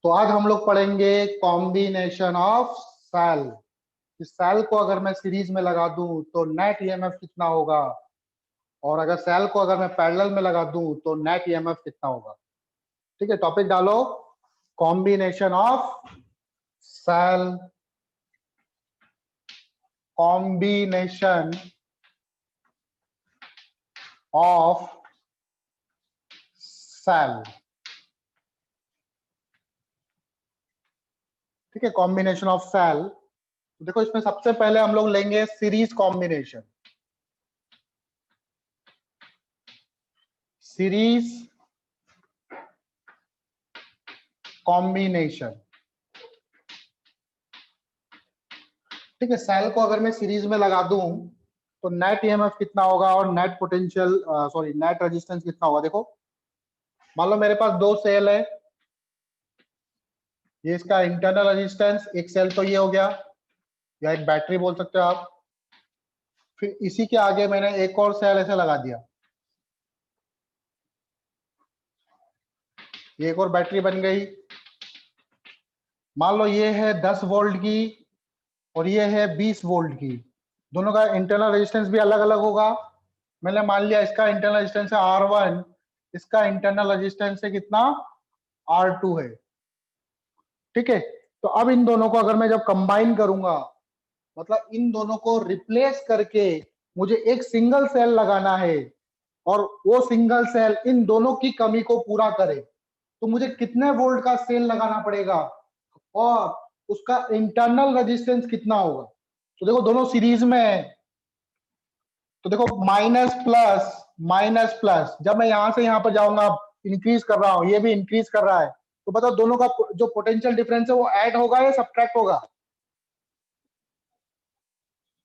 तो आज हम लोग पढ़ेंगे कॉम्बिनेशन ऑफ सेल। इस सेल को अगर मैं सीरीज में लगा दूं तो नेट ईएमएफ कितना होगा, और अगर सेल को अगर मैं पैरेलल में लगा दूं तो नेट ईएमएफ कितना होगा। ठीक है, टॉपिक डालो, combination of cell, combination of cell. ठीक है, कॉम्बिनेशन ऑफ सेल। तो देखो, इसमें सबसे पहले हम लोग लेंगे सीरीज कॉम्बिनेशन। Series combination. ठीक है, सेल को अगर मैं सीरीज में लगा दूं तो नेट ईएमएफ कितना होगा और नेट पोटेंशियल नेट रेजिस्टेंस कितना होगा। देखो, मान लो मेरे पास दो सेल है, ये इसका इंटरनल रेजिस्टेंस, एक सेल तो ये हो गया, या एक बैटरी बोल सकते हो आप। फिर इसी के आगे मैंने एक और सेल ऐसे लगा दिया, ये एक और बैटरी बन गई। मान लो ये है 10 वोल्ट की और ये है 20 वोल्ट की, दोनों का इंटरनल रेजिस्टेंस भी अलग अलग होगा। मैंने मान लिया इसका इंटरनल रेजिस्टेंस है R1, इसका इंटरनल रेजिस्टेंस है कितना, R2 है। ठीक है, तो अब इन दोनों को अगर मैं जब कंबाइन करूंगा, मतलब इन दोनों को रिप्लेस करके मुझे एक सिंगल सेल लगाना है, और वो सिंगल सेल इन दोनों की कमी को पूरा करे, तो मुझे कितने वोल्ट का सेल लगाना पड़ेगा और उसका इंटरनल रेजिस्टेंस कितना होगा। तो देखो, दोनों सीरीज में है, तो देखो माइनस प्लस माइनस प्लस, जब मैं यहां से यहां पर जाऊंगा इंक्रीज कर रहा हूं, ये भी इंक्रीज कर रहा है, तो बताओ दोनों का जो पोटेंशियल डिफरेंस है वो ऐड होगा या सब्ट्रैक्ट होगा।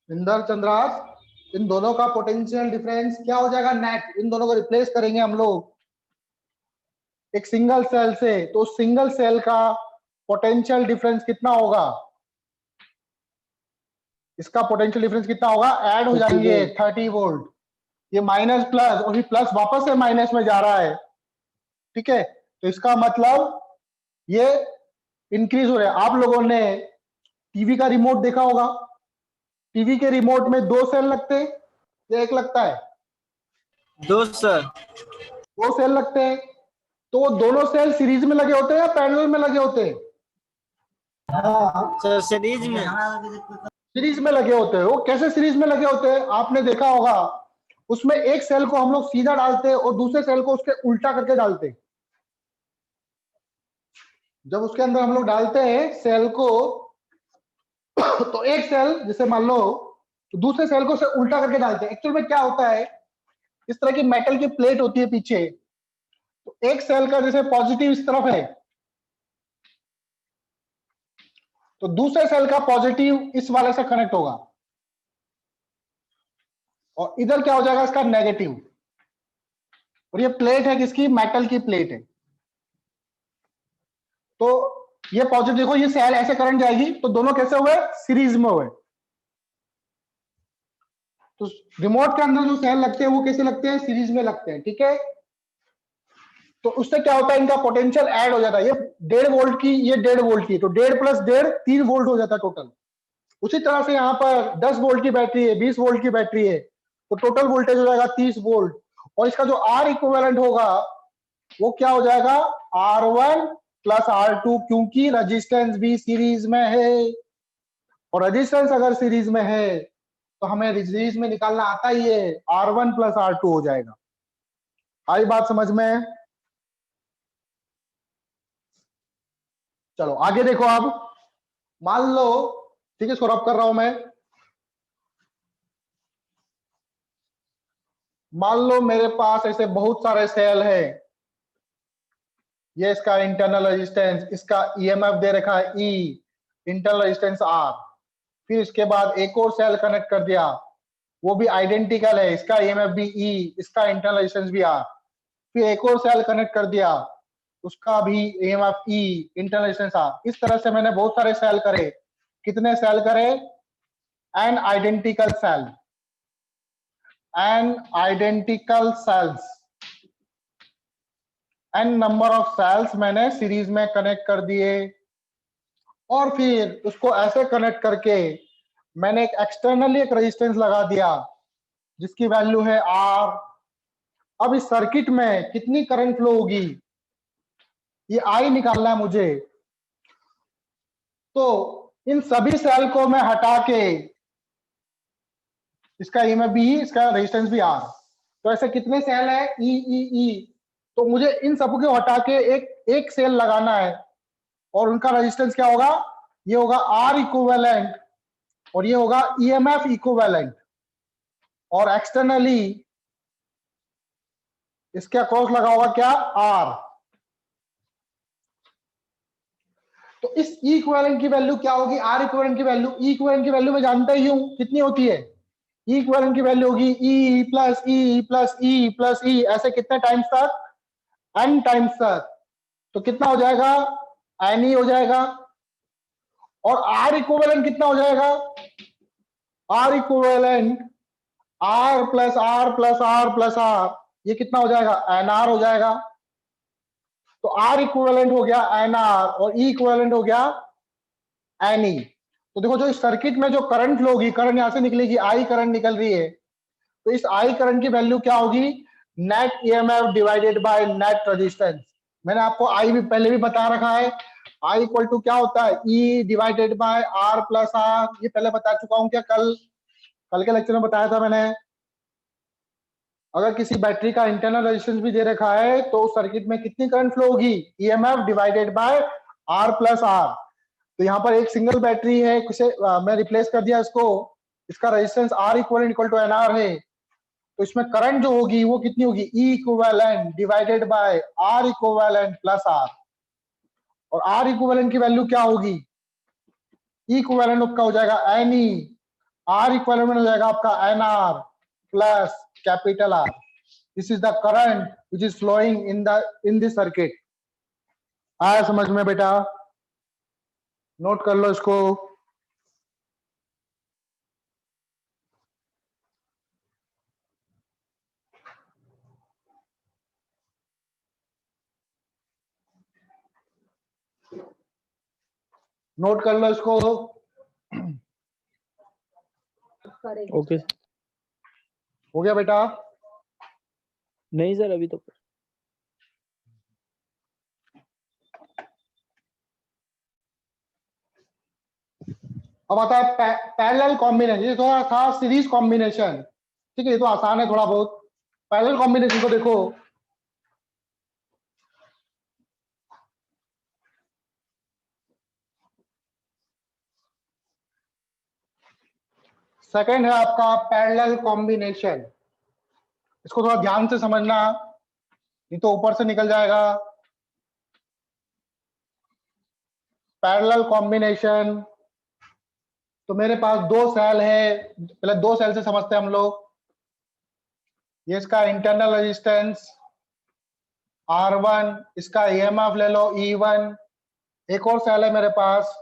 इंदर चंद्रास, इन दोनों का पोटेंशियल डिफरेंस क्या हो जाएगा, नेट। इन दोनों को रिप्लेस करेंगे हम लोग एक सिंगल सेल से, तो सिंगल सेल का पोटेंशियल डिफरेंस कितना होगा, इसका पोटेंशियल डिफरेंस कितना होगा, ऐड हो जाएंगे 30 वोल्ट। ये माइनस प्लस और फिर प्लस वापस से माइनस में जा रहा है। ठीक है, तो इसका मतलब ये इंक्रीज हो रहा है। आप लोगों ने टीवी का रिमोट देखा होगा, टीवी के रिमोट में दो सेल लगते हैं या एक लगता है, दो सर, दो सेल लगते हैं। तो वो दोनों सेल सीरीज में लगे होते हैं या पैरेलल में लगे होते हैं, सर सीरीज में। सीरीज में लगे होते हैं। वो कैसे सीरीज में लगे होते हैं, आपने देखा होगा, उसमें एक सेल को हम लोग सीधा डालते हैं और दूसरे सेल को उसके उल्टा करके डालते हैं। जब उसके अंदर हम लोग डालते हैं सेल को, तो एक सेल जैसे मान लो, तो दूसरे सेल को से उल्टा करके डालते हैं। एक्चुअल में क्या होता है, इस तरह की मेटल की प्लेट होती है पीछे, तो एक सेल का जैसे पॉजिटिव इस तरफ है, तो दूसरे सेल का पॉजिटिव इस वाले से कनेक्ट होगा, और इधर क्या हो जाएगा, इसका नेगेटिव। और ये प्लेट है किसकी, मेटल की प्लेट है। तो ये पॉजिटिव, देखो ये सेल ऐसे करंट जाएगी, तो दोनों कैसे हुए, सीरीज में हुए। तो रिमोट के अंदर जो सेल लगते हैं वो कैसे लगते हैं, सीरीज में लगते हैं। ठीक है, तो उससे क्या होता है, इनका पोटेंशियल ऐड हो जाता है। ये 1.5 वोल्ट की, ये 1.5 वोल्ट की, तो 1.5 प्लस 1.5 3 वोल्ट हो जाता है टोटल। उसी तरह से यहाँ पर 10 वोल्ट की बैटरी है, 20 वोल्ट की बैटरी है, तो टोटल वोल्टेज हो जाएगा 30 वोल्ट। और इसका जो आर इक्विवेलेंट होगा वो क्या हो जाएगा, R1 प्लस R2, क्योंकि रजिस्टेंस भी सीरीज में है, और रजिस्टेंस अगर सीरीज में है तो हमें सीरीज में निकालना आता ही है, R1 प्लस R2 हो जाएगा। आई बात समझ में। चलो आगे देखो, अब मान लो, ठीक है, इसको रब कर रहा हूं मैं। मान लो मेरे पास ऐसे बहुत सारे सेल है, ये इसका इंटरनल रेजिस्टेंस, इसका ईएमएफ दे रखा है E, इंटरनल रेजिस्टेंस R। फिर इसके बाद एक और सेल कनेक्ट कर दिया, वो भी आइडेंटिकल है, इसका ईएमएफ भी E, इसका इंटरनल रेजिस्टेंस भी R। फिर एक और सेल कनेक्ट कर दिया, उसका भी EMF E, internal resistance R। इस तरह से मैंने बहुत सारे सेल करे। कितने सेल करे, n identical cell, n identical cells. n number of cells मैंने सीरीज में कनेक्ट कर दिए, और फिर उसको ऐसे कनेक्ट करके मैंने एक एक्सटर्नली एक रेजिस्टेंस लगा दिया जिसकी वैल्यू है R। अब इस सर्किट में कितनी करंट फ्लो होगी ये I निकालना है मुझे। तो इन सभी सेल को मैं हटा के, इसका EMF भी, इसका रेजिस्टेंस भी R, तो ऐसे कितने सेल है E। तो मुझे इन सबको हटा के एक सेल लगाना है, और उनका रेजिस्टेंस क्या होगा, ये होगा R इक्विवेलेंट और ये होगा EMF इक्विवेलेंट, और एक्सटर्नली इसके अक्रॉस लगा होगा क्या, R। तो इस E इक्विवेलेंट की वैल्यू क्या होगी, R इक्विवेलेंट की वैल्यू, E इक्विवेलेंट की वैल्यू मैं जानता ही हूं कितनी होती है, E इक्विवेलेंट की वैल्यू होगी E plus E plus E plus E, ऐसे कितने टाइम्स तक, N टाइम्स तक। तो कितना हो जाएगा, N हो जाएगा। और R इक्विवेलेंट कितना हो जाएगा, R equivalent R plus R plus R plus R, ये कितना हो जाएगा, NR हो जाएगा। तो R इक्विवेलेंट हो गया NR और E इक्विवेलेंट हो गया NE। तो देखो जो इस सर्किट में जो करंट फ्लो होगी, करंट यहां से निकलेगी, I करंट निकल रही है, तो इस I करंट की वैल्यू क्या होगी, net EMF divided by net resistance. मैंने आपको I भी पहले भी बता रखा है, I इक्वल टू क्या होता है, E divided by R plus R, ये पहले बता चुका हूं क्या, कल के लेक्चर में बताया था मैंने। अगर किसी बैटरी का इंटरनल रेजिस्टेंस भी दे रखा है तो उस सर्किट में कितनी करंट फ्लो होगी, EMF divided by R plus R। तो यहाँ पर एक सिंगल बैटरी है, मैं रिप्लेस कर दिया इसको, इसका resistance R equal to NR है, तो इसमें करंट जो होगी वो कितनी होगी, E equivalent divided by R equivalent plus R। और R इक्विवेलेंट की वैल्यू क्या होगी, E इक्विवेलेंट आपका हो जाएगा NE, R इक्विवेलेंट हो जाएगा आपका NR plus capital R। This is the current which is flowing in this circuit. आया समझ में बेटा, नोट कर लो इसको। नोट कर लो इसको। ओके। हो गया बेटा, नहीं सर अभी तो। अब आता है पैरेलल कॉम्बिनेशन, ये थोड़ा था सीरीज कॉम्बिनेशन, ठीक है, ये तो आसान है थोड़ा बहुत। पैरेलल कॉम्बिनेशन को देखो, सेकंड है आपका पैरेलल कॉम्बिनेशन, इसको थोड़ा ध्यान से समझना, नहीं तो ऊपर से निकल जाएगा। पैरेलल कॉम्बिनेशन, तो मेरे पास दो सेल है, पहले दो सेल से समझते हैं हम लोग। ये इसका इंटरनल रेजिस्टेंस R1, इसका EMF ले लो E1। एक और सेल है मेरे पास,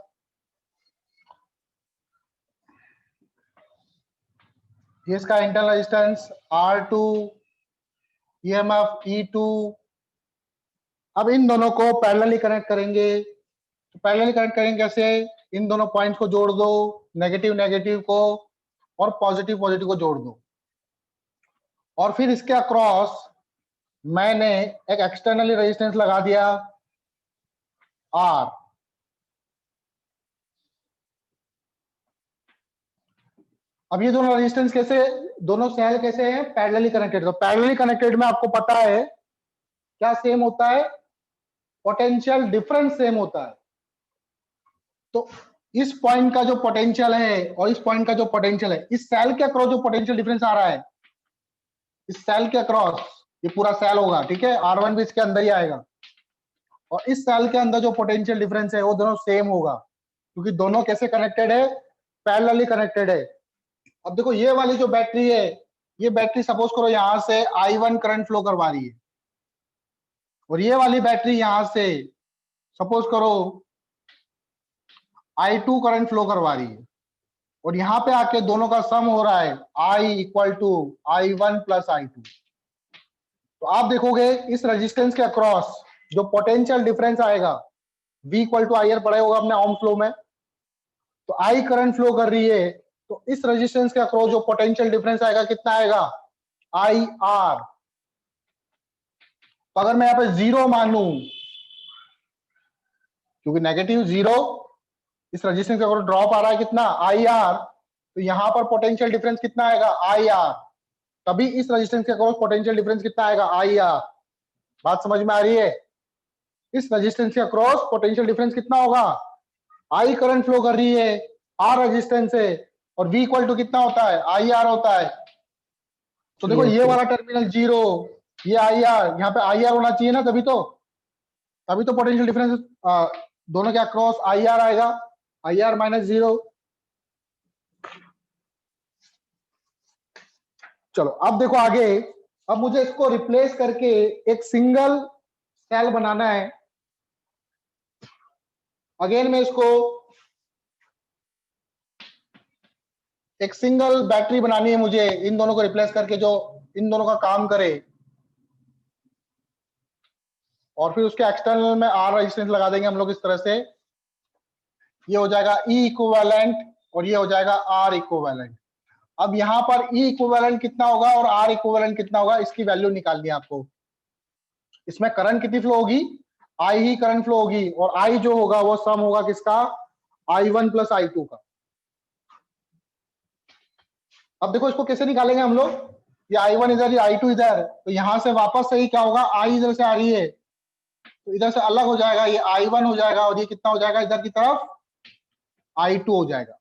ये इसका internal resistance R2, EMF E2। अब इन दोनों को पैरेलली कनेक्ट करेंगे, तो पैरेलली कनेक्ट करेंगे कैसे, इन दोनों पॉइंट्स को जोड़ दो, नेगेटिव नेगेटिव को और पॉजिटिव पॉजिटिव को जोड़ दो, और फिर इसके अक्रॉस मैंने एक एक्सटर्नली रेजिस्टेंस लगा दिया R। अब ये दोनों रेजिस्टेंस कैसे, दोनों सेल कैसे हैं, पैरेलली कनेक्टेड। तो पैरेलली कनेक्टेड में आपको पता है क्या सेम होता है, पोटेंशियल डिफरेंस सेम होता है। तो इस पॉइंट का जो पोटेंशियल है और इस पॉइंट का जो पोटेंशियल है, इस सेल के अक्रॉस जो पोटेंशियल डिफरेंस आ रहा है, इस सेल के अक्रॉस, ये पूरा सेल होगा, ठीक है, R1 भी इसके अंदर ही आएगा, और इस सेल के अंदर जो पोटेंशियल डिफरेंस है वो दोनों सेम होगा, क्योंकि दोनों कैसे कनेक्टेड है, पैरेलली कनेक्टेड है। अब देखो ये वाली जो बैटरी है, ये बैटरी सपोज करो यहां से I1 करंट फ्लो करवा रही है, और ये वाली बैटरी यहां से सपोज करो I2 करंट फ्लो करवा रही है, और यहां पे आके दोनों का सम हो रहा है I equal to I1 plus I2। तो आप देखोगे इस रेजिस्टेंस के अक्रॉस जो पोटेंशियल डिफरेंस आएगा, V equal to I R पढ़े होगा अपने ओम फ्लो में, तो आई करंट फ्लो कर रही है, तो इस रेजिस्टेंस के अक्रॉस जो पोटेंशियल डिफरेंस आएगा कितना आएगा, आई आर। तो अगर मैं यहाँ पे 0 मानूं, क्योंकि नेगेटिव 0 इस रेजिस्टेंस के अक्रॉस ड्रॉप आ रहा है कितना, आई आर, तो यहां पर पोटेंशियल डिफरेंस कितना आएगा, आई आर। तभी इस रेजिस्टेंस के अक्रॉस पोटेंशियल डिफरेंस कितना आएगा, आई आर। बात समझ में आ रही है? इस रेजिस्टेंस के अक्रॉस पोटेंशियल डिफरेंस कितना होगा, आई करंट फ्लो कर रही है, आर रेजिस्टेंस है, और V इक्वल टू कितना होता है, आई आर होता है। तो देखो Yes, ये sir. वाला टर्मिनल 0, ये आई आर, यहाँ पे आई आर होना चाहिए ना, तभी तो पोटेंशियल डिफरेंस दोनों के अक्रॉस आई आर आएगा, आई आर माइनस 0। चलो अब देखो आगे, अब मुझे इसको रिप्लेस करके एक सिंगल सेल बनाना है। अगेन मैं इसको एक सिंगल बैटरी बनानी है मुझे, इन दोनों को रिप्लेस करके जो इन दोनों का काम करे, और फिर उसके एक्सटर्नल में आर रेजिस्टेंस लगा देंगे हम लोग इस तरह से। ये हो जाएगा ई इक्विवेलेंट और ये हो जाएगा आर इक्विवेलेंट। अब यहां पर ई इक्विवेलेंट कितना होगा और आर इक्विवेलेंट कितना होगा, इसकी वैल्यू निकालनी है आपको। इसमें करंट कितनी फ्लो होगी, आई ही करंट फ्लो होगी, और आई जो होगा वो सम होगा किसका, I1 प्लस I2 का। अब देखो इसको कैसे निकालेंगे हम लोग, ये I1 इधर, ये I2 इधर, तो यहां से वापस से ही क्या होगा, आई इधर से आ रही है तो इधर से अलग हो जाएगा, ये I1 हो जाएगा, और ये कितना हो जाएगा इधर की तरफ, I2 हो जाएगा।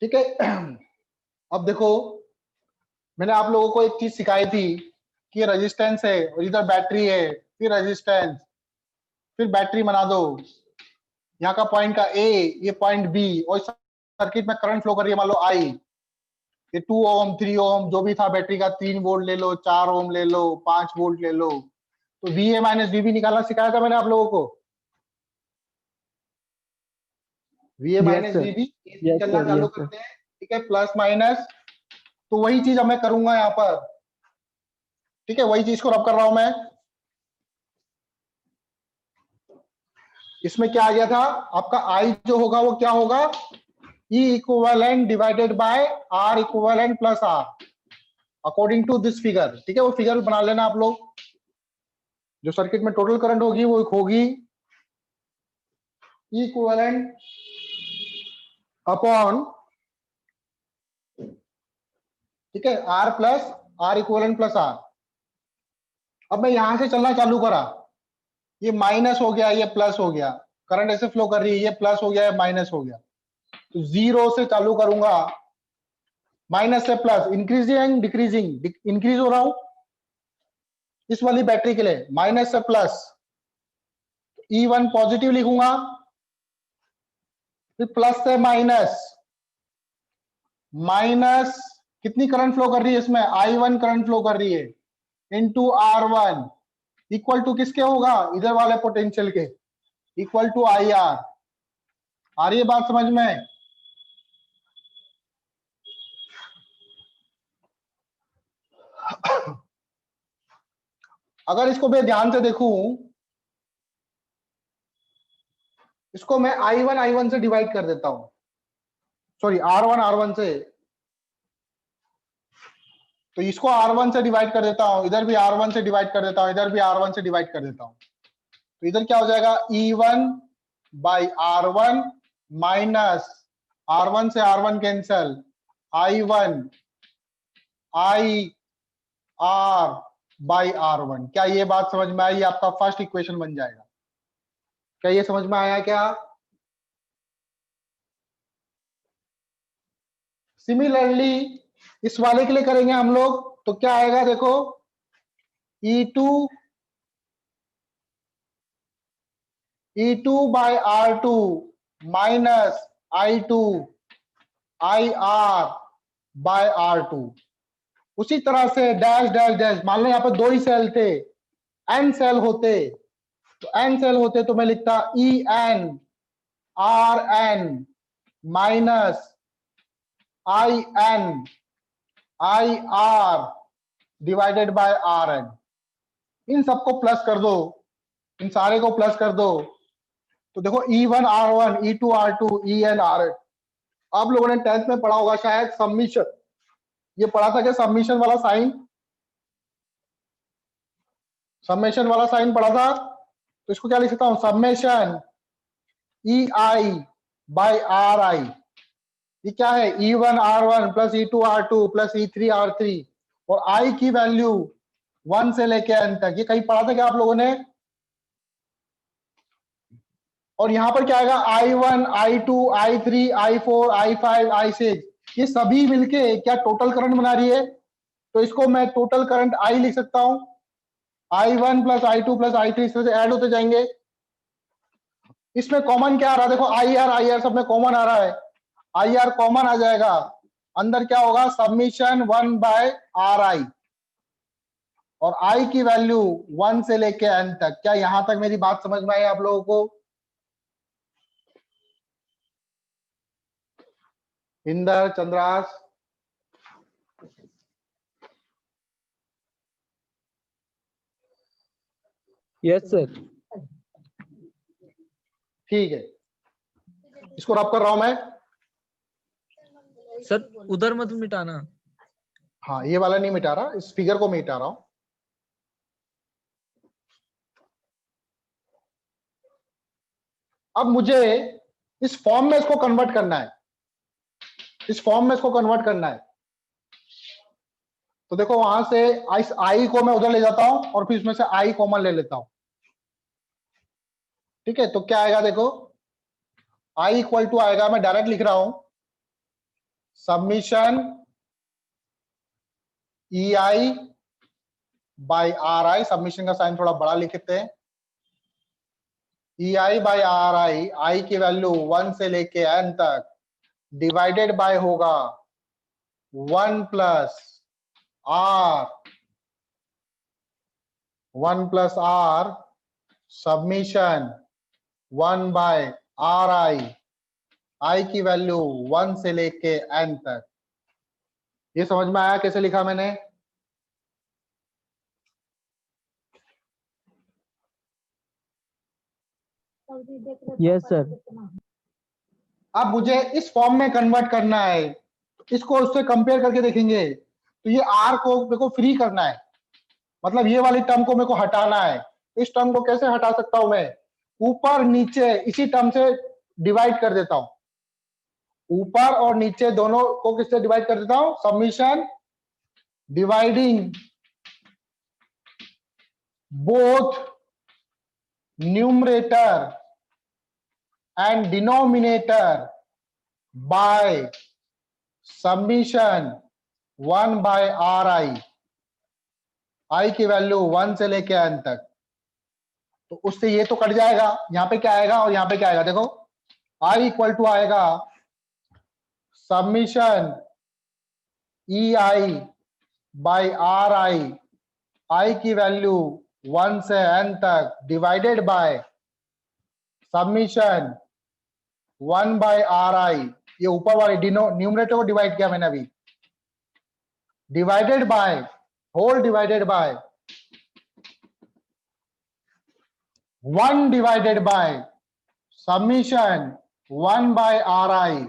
ठीक है। अब देखो मैंने आप लोगों को एक चीज सिखाई थी कि रेजिस्टेंस है और इधर बैटरी है, फिर रेजिस्टेंस, फिर बैटरी बना दो, यहाँ का पॉइंट का ए, ये पॉइंट बी, और सर्किट में करंट फ्लो कर रही है मान लो आई, ये 2 ओम 3 ओम जो भी था बैटरी का, 3 वोल्ट ले लो, 4 ओम ले लो, 5 वोल्ट ले लो। तो V A minus V B निकालना सिखाया था मैंने आप लोगों को, V A Yes, minus sir. V B Yes, चलना sir. चालू Yes, sir. करते हैं, ठीक है, प्लस माइनस। तो वही चीज अब मैं करूंगा यहाँ पर, ठीक है, वही चीज को रब कर रहा हूं मैं। इसमें क्या आ गया था आपका, आई जो होगा वो क्या होगा, E equivalent divided by R equivalent plus R, according to this figure. ठीक है, वो फिगर बना लेना आप लोग, जो सर्किट में टोटल करंट होगी वो होगी E इक्विवेलेंट अपॉन, ठीक है, R plus R equivalent plus R। अब मैं यहां से चलना चालू करा, ये माइनस हो गया, ये प्लस हो गया, करंट ऐसे फ्लो कर रही है, ये प्लस हो गया, ये माइनस हो गया, तो 0 से चालू करूंगा, माइनस से प्लस, इंक्रीजिंग डिक्रीजिंग, इंक्रीज हो रहा हूं इस वाली बैटरी के लिए, माइनस से प्लस, E1 पॉजिटिव लिखूंगा, फिर प्लस से माइनस, माइनस कितनी करंट फ्लो कर रही है इसमें, I1 करंट फ्लो कर रही है, इनटू R1 इक्वल टू किसके होगा, इधर वाले पोटेंशियल के, इक्वल टू IR। आ रही है बात समझ में? अगर इसको मैं ध्यान से देखूं, इसको मैं I1 से डिवाइड कर देता हूं, सॉरी R1 से, तो इसको R1 से डिवाइड कर देता हूं, इधर भी R1 से डिवाइड कर देता हूं, इधर भी R1 से डिवाइड कर देता हूं, तो इधर क्या हो जाएगा, E1 by R1 minus R1 से R1 cancel, I1 IR by R1। क्या ये बात समझ में आई? आपका फर्स्ट इक्वेशन बन जाएगा। क्या ये समझ में आया क्या? सिमिलरली इस वाले के लिए करेंगे हम लोग, तो क्या आएगा देखो, E2 bye R2 minus I2 IR bye R2। उसी तरह से डैश डैश डैश, मान लो यहाँ पे 2 ही सेल थे, n सेल होते तो मैं लिखता EN R N minus I N I R divided by R N. इन सबको प्लस कर दो, इन सारे को प्लस कर दो, तो देखो E1 R1 E2 R2 EN RN। आप लोगों ने 10th में पढ़ा होगा शायद सबमिशन, ये पढ़ा था क्या सबमिशन वाला साइन? सबमिशन वाला साइन पढ़ा था, तो इसको क्या लिख सकता हूं, सबमिशन EI बाय RI। ये क्या है, E1 R1 plus E2 R2 plus E3 R3 और I की वैल्यू 1 से लेके n तक। ये कहीं पढ़ा था क्या आप लोगों ने? और यहां पर क्या आएगा, I1 I2 I3 I4 I5 I6, ये सभी मिलके क्या टोटल करंट बना रही है? तो इसको मैं टोटल करंट I लिख सकता हूं, I1 plus I2 plus I3 इस तरह से ऐड होते जाएंगे। इसमें कॉमन क्या आ रहा है, देखो IR सब में कॉमन आ रहा है, IR कॉमन आ जाएगा, अंदर क्या होगा, सबमिशन 1 बाय RI और I की वैल्यू 1 से लेके n तक। क्या यहां तक मेरी बात समझ में आई आप लोगों को? Inder, Chandra's, yes sir. ठीक है, इसको रब कर रहा हूं मैं। सर उधर मत मिटाना। हाँ, ये वाला नहीं मिटा रहा, इस फिगर को मिटा रहा हूं। अब मुझे इस फॉर्म में इसको कन्वर्ट करना है, इस फॉर्म में इसको कन्वर्ट करना है। तो देखो वहां से इस आई को मैं उधर ले जाता हूं और फिर इसमें से आई कॉमन ले लेता हूं। ठीक है, तो क्या आएगा, देखो आई इक्वल टू आएगा, मैं डायरेक्ट लिख रहा हूं, submission E I by R I. Submission का साइन थोड़ा बड़ा लिखते हैं, ई I by R I, I की वैल्यू 1 से लेके n तक, डिवाइडेड बाय होगा 1 plus R, 1 plus R summation 1 by R I, I की वैल्यू 1 से लेके n तक। ये समझ में आया कैसे लिखा मैंने? Yes sir. अब मुझे इस फॉर्म में कन्वर्ट करना है, इसको उससे कंपेयर करके देखेंगे। तो ये r को मेरे को फ्री करना है, मतलब ये वाली टर्म को मेरे को हटाना है। इस टर्म को कैसे हटा सकता हूं मैं? ऊपर नीचे इसी टर्म से डिवाइड कर देता हूं, ऊपर और नीचे दोनों को किससे डिवाइड कर देता हूं, summation dividing both numerator and denominator by submission 1 by R I, I की वैल्यू 1 से लेके n तक। तो उससे ये तो कट जाएगा, यहां पे क्या आएगा और यहां पे क्या आएगा, देखो आई इक्वल टू आएगा summation E I by R I, I की वैल्यू 1 से n तक, divided by submission 1 by R I, ये ऊपर वाले न्यूमरेटर को डिवाइड किया मैंने अभी, divided by whole divided by 1 divided by submission 1 by R I,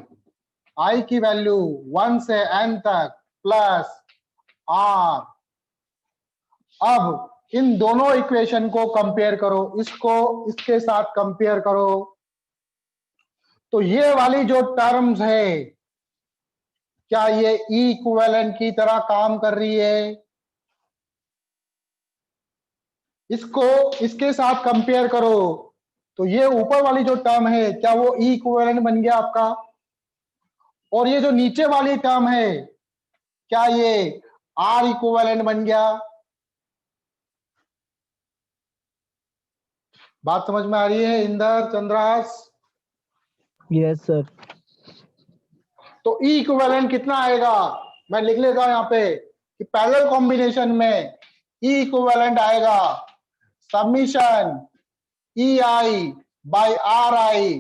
I की वैल्यू 1 से n तक प्लस आर। अब इन दोनों इक्वेशन को कंपेयर करो, इसको इसके साथ कंपेयर करो, तो ये वाली जो टर्म्स है क्या ये ई इक्विवेलेंट की तरह काम कर रही है? इसको इसके साथ कंपेयर करो, तो ये ऊपर वाली जो टर्म है क्या वो ई इक्विवेलेंट बन गया आपका? और ये जो नीचे वाली टर्म है क्या ये आर इक्विवेलेंट बन गया? बात समझ में आ रही है इंदर, चंद्रास? Yes sir. तो ई इक्विवेलेंट कितना आएगा, मैं लिख लेता हूं यहाँ पे कि पैरेलल कॉम्बिनेशन में ई इक्विवेलेंट आएगा summation E I by R I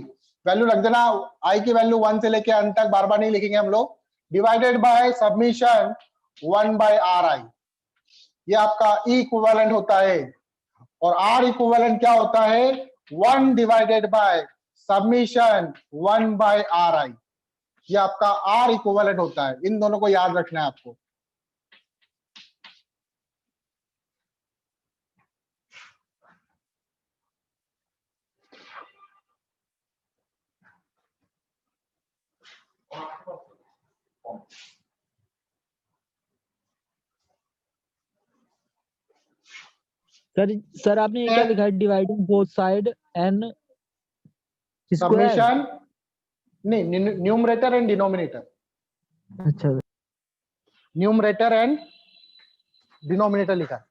value रख देना, आई की वैल्यू 1 से लेके अंत तक बार बार नहीं लिखेंगे हम लोग। Divided by submission 1 by R I, ये आपका ई इक्विवेलेंट होता है। और आर इक्विवेलेंट क्या होता है? 1 divided by submission 1 by R I, ये आपका आर इक्विवेलेंट होता है। इन दोनों को याद रखना है आपको। सर आपने ये क्या लिखा है? Dividing both side n square. Submission नहीं, न्यूमरेटर एंड डिनोमिनेटर, अच्छा न्यूमरेटर एंड डिनोमिनेटर लिखा है।